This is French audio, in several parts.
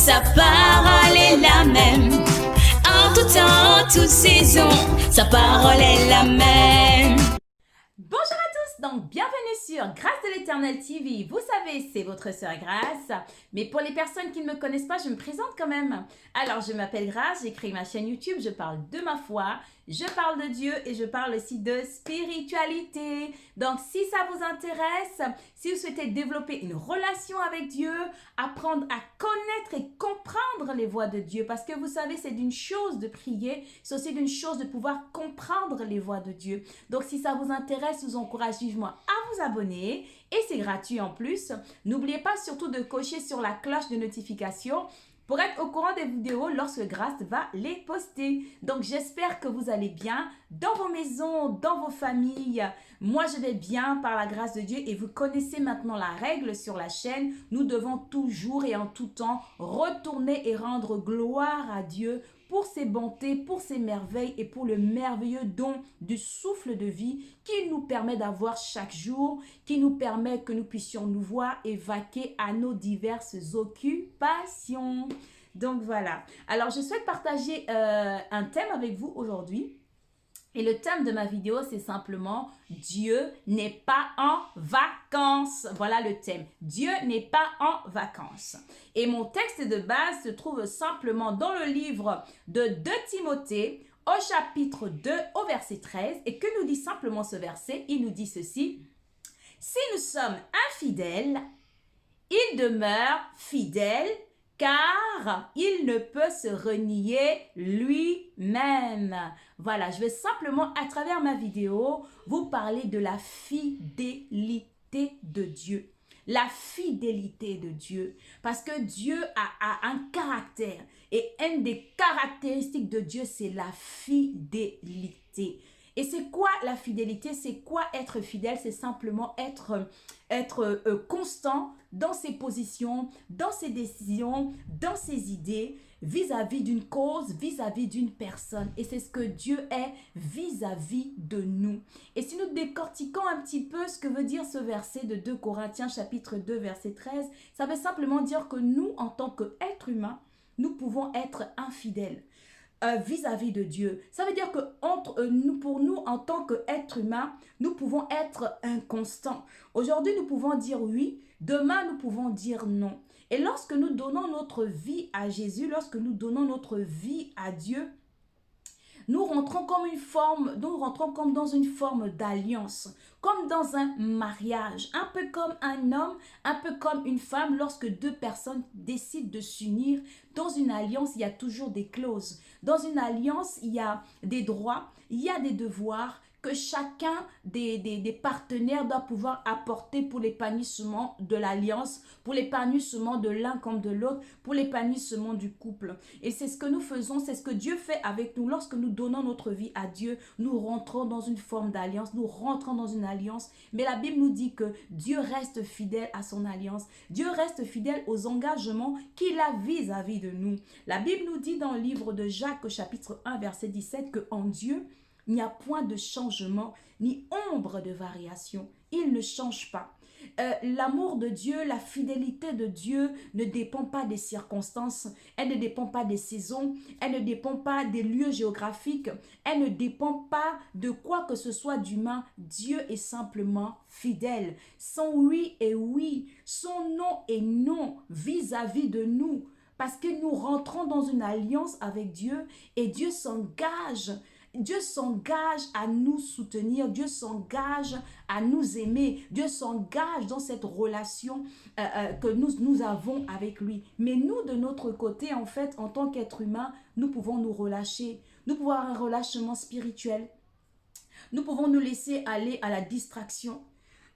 Sa parole est la même. En tout temps, en toute saison, sa parole est la même. Bonjour à tous, donc bienvenue sur Grâce de l'Éternel TV. Vous savez, c'est votre sœur Grâce. Mais pour les personnes qui ne me connaissent pas, je me présente quand même. Alors, je m'appelle Grâce, j'ai créé ma chaîne YouTube, je parle de ma foi, je parle de Dieu et je parle aussi de spiritualité. Donc, si ça vous intéresse, si vous souhaitez développer une relation avec Dieu, apprendre à connaître et comprendre les voies de Dieu, parce que vous savez, c'est d'une chose de prier, c'est aussi d'une chose de pouvoir comprendre les voies de Dieu. Donc, si ça vous intéresse, je vous encourage vivement à vous abonner et c'est gratuit en plus. N'oubliez pas surtout de cocher sur la cloche de notification pour être au courant des vidéos lorsque Grâce va les poster. Donc, j'espère que vous allez bien dans vos maisons, dans vos familles. Moi, je vais bien par la grâce de Dieu et vous connaissez maintenant la règle sur la chaîne. Nous devons toujours et en tout temps retourner et rendre gloire à Dieu pour ses bontés, pour ses merveilles et pour le merveilleux don du souffle de vie qu'il nous permet d'avoir chaque jour, qui nous permet que nous puissions nous voir et vaquer à nos diverses occupations. Donc voilà. Alors, je souhaite partager un thème avec vous aujourd'hui. Et le thème de ma vidéo, c'est simplement « Dieu n'est pas en vacances ». Voilà le thème. Dieu n'est pas en vacances. Et mon texte de base se trouve simplement dans le livre de 2 Timothée, au chapitre 2, au verset 13. Et que nous dit simplement ce verset? Il nous dit ceci. « Si nous sommes infidèles, il demeure fidèle, car il ne peut se renier lui-même. » Voilà, je vais simplement, à travers ma vidéo, vous parler de la fidélité de Dieu. La fidélité de Dieu. Parce que Dieu a un caractère. Et une des caractéristiques de Dieu, c'est la fidélité. Et c'est quoi la fidélité? C'est quoi être fidèle? C'est simplement être constant dans ses positions, dans ses décisions, dans ses idées, vis-à-vis d'une cause, vis-à-vis d'une personne. Et c'est ce que Dieu est vis-à-vis de nous. Et si nous décortiquons un petit peu ce que veut dire ce verset de 2 Corinthiens chapitre 2 verset 13, ça veut simplement dire que nous, en tant qu'êtres humains, nous pouvons être infidèles vis-à-vis de Dieu. Ça veut dire que pour nous, en tant qu'êtres humains, nous pouvons être inconstants. Aujourd'hui, nous pouvons dire oui. Demain, nous pouvons dire non. Et lorsque nous donnons notre vie à Jésus, lorsque nous donnons notre vie à Dieu, nous rentrons comme dans une forme d'alliance, comme dans un mariage, un peu comme un homme, un peu comme une femme. Lorsque 2 personnes décident de s'unir, dans une alliance, il y a toujours des clauses. Dans une alliance, il y a des droits, il y a des devoirs que chacun des partenaires doit pouvoir apporter pour l'épanouissement de l'alliance, pour l'épanouissement de l'un comme de l'autre, pour l'épanouissement du couple. Et c'est ce que nous faisons, c'est ce que Dieu fait avec nous. Lorsque nous donnons notre vie à Dieu, nous rentrons dans une forme d'alliance, nous rentrons dans une alliance. Mais la Bible nous dit que Dieu reste fidèle à son alliance. Dieu reste fidèle aux engagements qu'il a vis-à-vis de nous. La Bible nous dit dans le livre de Jacques, chapitre 1, verset 17, que en Dieu, il n'y a point de changement, ni ombre de variation. Il ne change pas. L'amour de Dieu, la fidélité de Dieu ne dépend pas des circonstances, elle ne dépend pas des saisons, elle ne dépend pas des lieux géographiques, elle ne dépend pas de quoi que ce soit d'humain. Dieu est simplement fidèle. Son oui est oui, son non est non vis-à-vis de nous. Parce que nous rentrons dans une alliance avec Dieu et Dieu s'engage. Dieu s'engage à nous soutenir, Dieu s'engage à nous aimer, Dieu s'engage dans cette relation que nous avons avec lui. Mais nous, de notre côté, en fait, en tant qu'être humain, nous pouvons nous relâcher, nous pouvons avoir un relâchement spirituel, nous pouvons nous laisser aller à la distraction.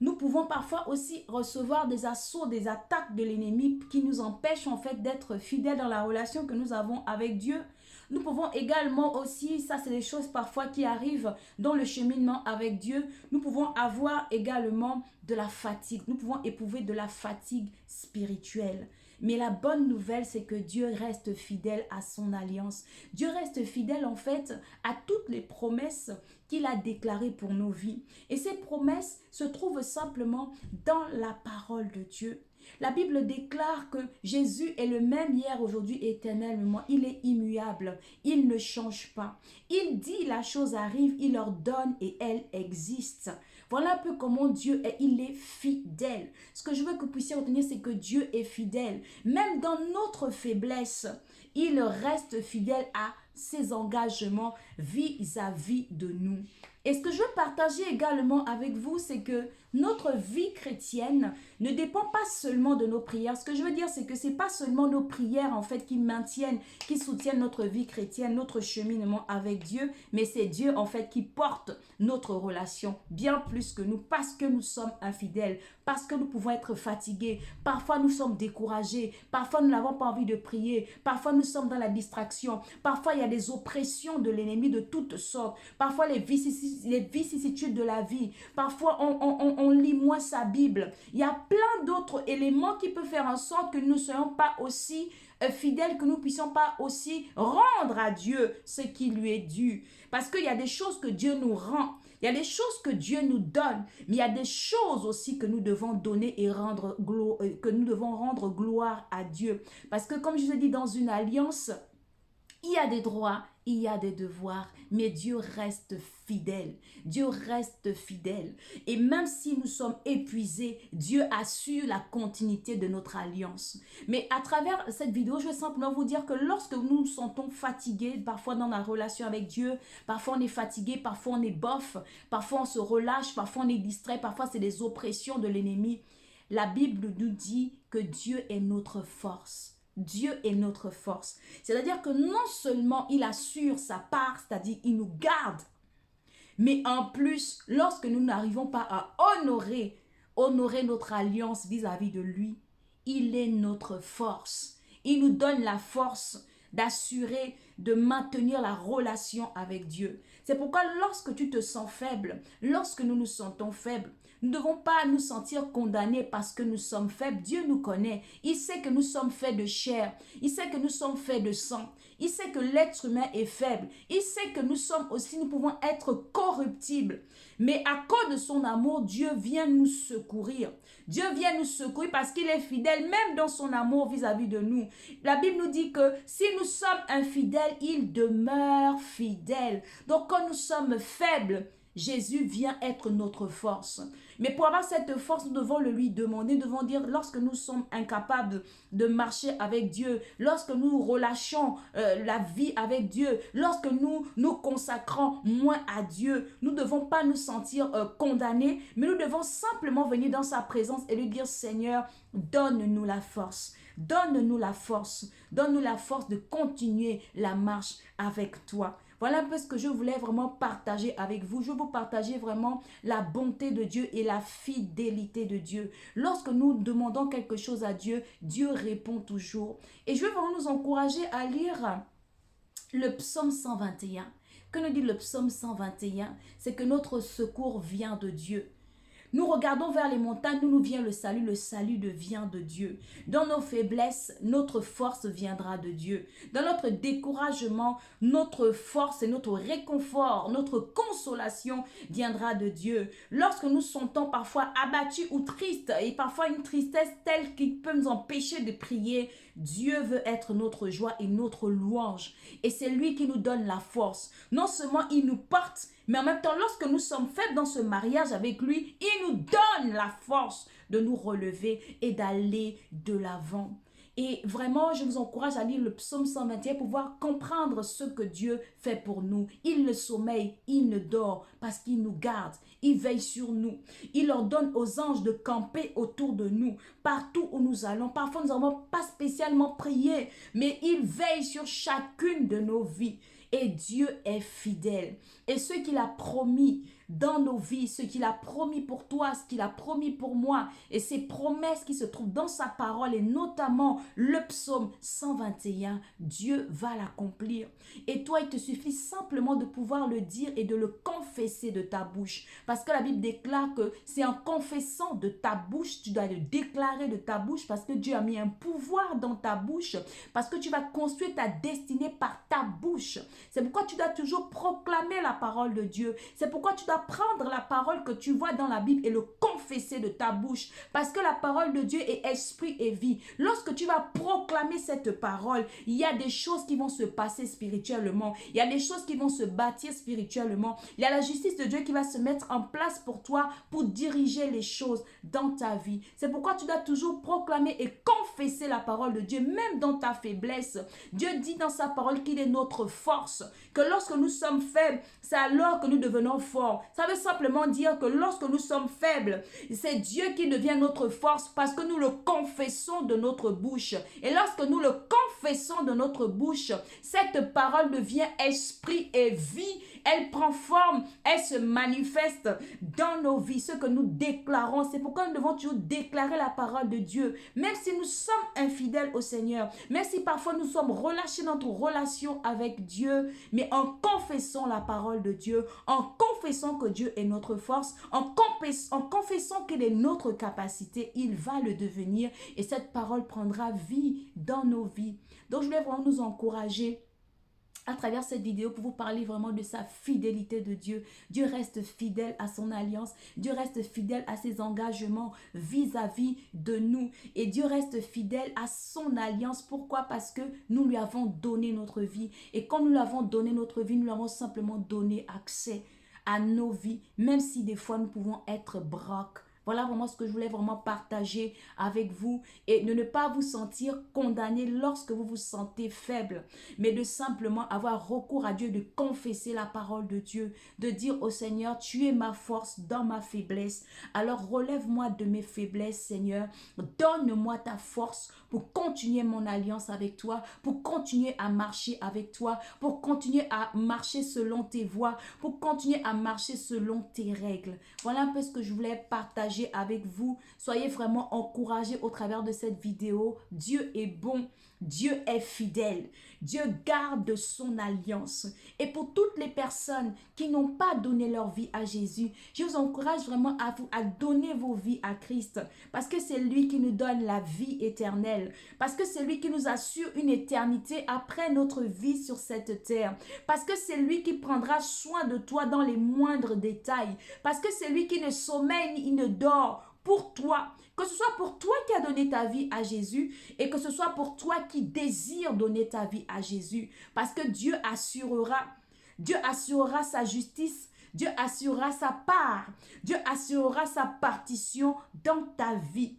Nous pouvons parfois aussi recevoir des assauts, des attaques de l'ennemi qui nous empêchent en fait d'être fidèles dans la relation que nous avons avec Dieu. Nous pouvons également aussi, ça c'est des choses parfois qui arrivent dans le cheminement avec Dieu, nous pouvons avoir également de la fatigue. Nous pouvons éprouver de la fatigue spirituelle. Mais la bonne nouvelle, c'est que Dieu reste fidèle à son alliance. Dieu reste fidèle en fait à toutes les promesses qu'il a déclarées pour nos vies. Et ces promesses se trouvent simplement dans la parole de Dieu. La Bible déclare que Jésus est le même hier, aujourd'hui, éternellement. Il est immuable. Il ne change pas. Il dit la chose arrive, il ordonne et elle existe. Voilà un peu comment Dieu est. Il est fidèle. Ce que je veux que vous puissiez retenir, c'est que Dieu est fidèle. Même dans notre faiblesse, il reste fidèle à ses engagements vis-à-vis de nous. Et ce que je veux partager également avec vous, c'est que notre vie chrétienne ne dépend pas seulement de nos prières. Ce que je veux dire, c'est que ce n'est pas seulement nos prières en fait qui maintiennent, qui soutiennent notre vie chrétienne, notre cheminement avec Dieu, mais c'est Dieu en fait qui porte notre relation bien plus que nous parce que nous sommes infidèles, parce que nous pouvons être fatigués, parfois nous sommes découragés, parfois nous n'avons pas envie de prier, parfois nous sommes dans la distraction, parfois il y a des oppressions de l'ennemi de toutes sortes, parfois les vicissitudes de la vie, parfois on lit moins sa Bible. Il y a plein d'autres éléments qui peuvent faire en sorte que nous ne soyons pas aussi fidèles, que nous ne puissions pas aussi rendre à Dieu ce qui lui est dû. Parce qu'il y a des choses que Dieu nous rend, il y a des choses que Dieu nous donne, mais il y a des choses aussi que nous devons donner et que nous devons rendre gloire à Dieu. Parce que comme je vous ai dit, dans une alliance, il y a des droits, il y a des devoirs, mais Dieu reste fidèle. Dieu reste fidèle. Et même si nous sommes épuisés, Dieu assure la continuité de notre alliance. Mais à travers cette vidéo, je veux simplement vous dire que lorsque nous nous sentons fatigués, parfois dans la relation avec Dieu, parfois on est fatigué, parfois on est bof, parfois on se relâche, parfois on est distrait, parfois c'est des oppressions de l'ennemi. La Bible nous dit que Dieu est notre force. Dieu est notre force. C'est-à-dire que non seulement il assure sa part, c'est-à-dire il nous garde, mais en plus, lorsque nous n'arrivons pas à honorer notre alliance vis-à-vis de lui, il est notre force. Il nous donne la force d'assurer, de maintenir la relation avec Dieu. C'est pourquoi lorsque tu te sens faible, lorsque nous nous sentons faibles, nous ne devons pas nous sentir condamnés parce que nous sommes faibles. Dieu nous connaît. Il sait que nous sommes faits de chair. Il sait que nous sommes faits de sang. Il sait que l'être humain est faible. Il sait que nous pouvons être corruptibles. Mais à cause de son amour, Dieu vient nous secourir. Dieu vient nous secourir parce qu'il est fidèle, même dans son amour vis-à-vis de nous. La Bible nous dit que si nous sommes infidèles, il demeure fidèle. Donc quand nous sommes faibles, Jésus vient être notre force. Mais pour avoir cette force, nous devons le lui demander. Nous devons dire, lorsque nous sommes incapables de marcher avec Dieu, lorsque nous relâchons la vie avec Dieu, lorsque nous nous consacrons moins à Dieu, nous ne devons pas nous sentir condamnés, mais nous devons simplement venir dans sa présence et lui dire, Seigneur, donne-nous la force. Donne-nous la force. Donne-nous la force de continuer la marche avec toi. Voilà un peu ce que je voulais vraiment partager avec vous. Je veux vous partager vraiment la bonté de Dieu et la fidélité de Dieu. Lorsque nous demandons quelque chose à Dieu, Dieu répond toujours. Et je veux vraiment nous encourager à lire le psaume 121. Que nous dit le psaume 121? C'est que notre secours vient de Dieu. Nous regardons vers les montagnes, d'où nous vient le salut vient de Dieu. Dans nos faiblesses, notre force viendra de Dieu. Dans notre découragement, notre force et notre réconfort, notre consolation viendra de Dieu. Lorsque nous sentons parfois abattus ou tristes, et parfois une tristesse telle qui peut nous empêcher de prier, Dieu veut être notre joie et notre louange. Et c'est lui qui nous donne la force. Non seulement il nous porte, mais en même temps, lorsque nous sommes faits dans ce mariage avec lui, il nous donne la force de nous relever et d'aller de l'avant. Et vraiment, je vous encourage à lire le psaume 121 pour pouvoir comprendre ce que Dieu fait pour nous. Il ne sommeille, il ne dort parce qu'il nous garde. Il veille sur nous. Il ordonne aux anges de camper autour de nous, partout où nous allons. Parfois, nous n'avons pas spécialement prié, mais il veille sur chacune de nos vies. Et Dieu est fidèle. Et ce qu'il a promis dans nos vies, ce qu'il a promis pour toi, ce qu'il a promis pour moi, et ces promesses qui se trouvent dans sa parole, et notamment le psaume 121, Dieu va l'accomplir. Et toi, il te suffit simplement de pouvoir le dire et de le confesser de ta bouche. Parce que la Bible déclare que c'est en confessant de ta bouche, tu dois le déclarer de ta bouche, parce que Dieu a mis un pouvoir dans ta bouche, parce que tu vas construire ta destinée par ta bouche. C'est pourquoi tu dois toujours proclamer la parole de Dieu. C'est pourquoi tu dois dois prendre la parole que tu vois dans la Bible et le confesser de ta bouche. Parce que la parole de Dieu est esprit et vie. Lorsque tu vas proclamer cette parole, il y a des choses qui vont se passer spirituellement. Il y a des choses qui vont se bâtir spirituellement. Il y a la justice de Dieu qui va se mettre en place pour toi, pour diriger les choses dans ta vie. C'est pourquoi tu dois toujours proclamer et confesser la parole de Dieu, même dans ta faiblesse. Dieu dit dans sa parole qu'il est notre force, que lorsque nous sommes faibles, c'est alors que nous devenons forts. Ça veut simplement dire que lorsque nous sommes faibles, c'est Dieu qui devient notre force parce que nous le confessons de notre bouche. Et lorsque nous le confessons de notre bouche, cette parole devient esprit et vie. Elle prend forme, elle se manifeste dans nos vies. Ce que nous déclarons, c'est pourquoi nous devons toujours déclarer la parole de Dieu. Même si nous sommes infidèles au Seigneur, même si parfois nous sommes relâchés dans notre relation avec Dieu, mais en confessant la parole de Dieu, en confessant que Dieu est notre force, en confessant qu'il est notre capacité, il va le devenir et cette parole prendra vie dans nos vies. Donc je voulais vraiment nous encourager à travers cette vidéo pour vous parler vraiment de sa fidélité de Dieu. Dieu reste fidèle à son alliance. Dieu reste fidèle à ses engagements vis-à-vis de nous. Et Dieu reste fidèle à son alliance. Pourquoi? Parce que nous lui avons donné notre vie. Et quand nous lui avons donné notre vie, nous lui avons simplement donné accès à nos vies. Même si des fois nous pouvons être brocs. Voilà vraiment ce que je voulais vraiment partager avec vous et de ne pas vous sentir condamné lorsque vous vous sentez faible, mais de simplement avoir recours à Dieu, de confesser la parole de Dieu, de dire au Seigneur, tu es ma force dans ma faiblesse. Alors relève-moi de mes faiblesses, Seigneur. Donne-moi ta force pour continuer mon alliance avec toi, pour continuer à marcher avec toi, pour continuer à marcher selon tes voies, pour continuer à marcher selon tes règles. Voilà un peu ce que je voulais partager avec vous. Soyez vraiment encouragés au travers de cette vidéo. Dieu est bon. Dieu est fidèle. Dieu garde son alliance. Et pour toutes les personnes qui n'ont pas donné leur vie à Jésus, je vous encourage vraiment à donner vos vies à Christ. Parce que c'est lui qui nous donne la vie éternelle. Parce que c'est lui qui nous assure une éternité après notre vie sur cette terre. Parce que c'est lui qui prendra soin de toi dans les moindres détails. Parce que c'est lui qui ne sommeille ni ne dort pour toi, que ce soit pour toi qui as donné ta vie à Jésus et que ce soit pour toi qui désires donner ta vie à Jésus, parce que Dieu assurera sa justice, Dieu assurera sa part, Dieu assurera sa partition dans ta vie.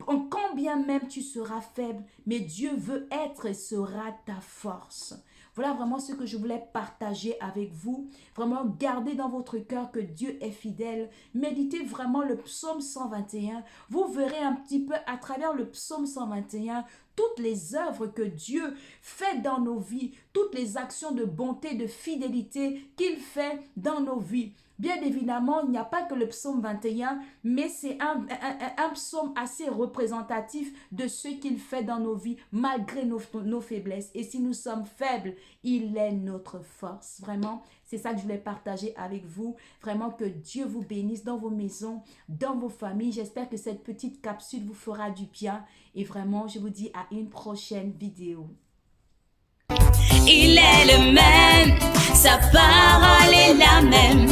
Quand bien même tu seras faible, mais Dieu veut être et sera ta force. Voilà vraiment ce que je voulais partager avec vous. Vraiment, gardez dans votre cœur que Dieu est fidèle. Méditez vraiment le psaume 121. Vous verrez un petit peu à travers le psaume 121 toutes les œuvres que Dieu fait dans nos vies, toutes les actions de bonté, de fidélité qu'il fait dans nos vies. Bien évidemment, il n'y a pas que le psaume 21, mais c'est un psaume assez représentatif de ce qu'il fait dans nos vies, malgré nos faiblesses. Et si nous sommes faibles, il est notre force. Vraiment, c'est ça que je voulais partager avec vous. Vraiment, que Dieu vous bénisse dans vos maisons, dans vos familles. J'espère que cette petite capsule vous fera du bien. Et vraiment, je vous dis à une prochaine vidéo. Il est le même, sa parole est la même.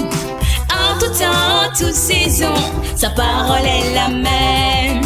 En tout temps, en toute saison, sa parole est la même.